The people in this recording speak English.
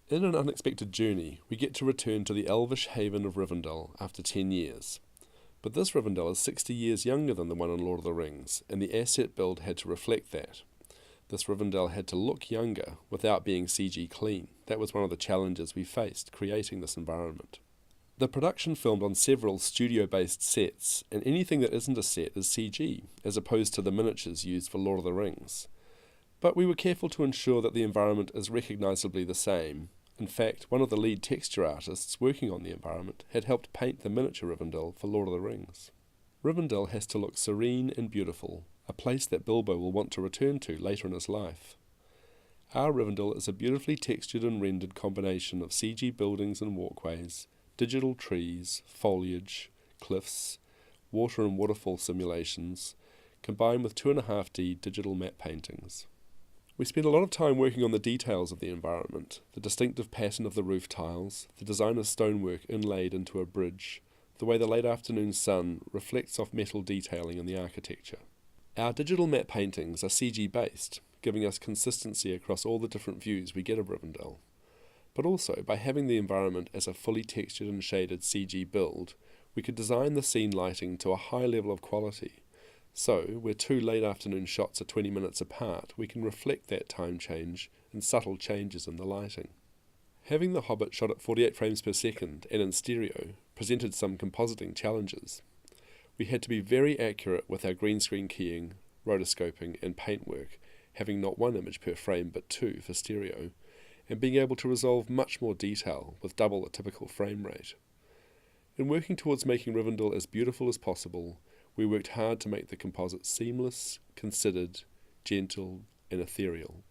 In an unexpected journey, we get to return to the elvish haven of Rivendell after 10 years. But this Rivendell is 60 years younger than the one in Lord of the Rings, and the asset build had to reflect that. This Rivendell had to look younger without being CG clean. That was one of the challenges we faced creating this environment. The production filmed on several studio-based sets, and anything that isn't a set is CG, as opposed to the miniatures used for Lord of the Rings. But we were careful to ensure that the environment is recognisably the same. In fact, one of the lead texture artists working on the environment had helped paint the miniature Rivendell for Lord of the Rings. Rivendell has to look serene and beautiful, a place that Bilbo will want to return to later in his life. Our Rivendell is a beautifully textured and rendered combination of CG buildings and walkways, digital trees, foliage, cliffs, water and waterfall simulations, combined with 2.5D digital map paintings. We spent a lot of time working on the details of the environment, the distinctive pattern of the roof tiles, the designer's stonework inlaid into a bridge, the way the late afternoon sun reflects off metal detailing in the architecture. Our digital map paintings are CG based, giving us consistency across all the different views we get of Rivendell. But also, by having the environment as a fully textured and shaded CG build, we could design the scene lighting to a high level of quality. So, where two late afternoon shots are 20 minutes apart, we can reflect that time change and subtle changes in the lighting. Having The Hobbit shot at 48 frames per second and in stereo presented some compositing challenges. We had to be very accurate with our green screen keying, rotoscoping and paintwork, having not one image per frame but two for stereo, and being able to resolve much more detail with double the typical frame rate. In working towards making Rivendell as beautiful as possible, we worked hard to make the composite seamless, considered, gentle and ethereal.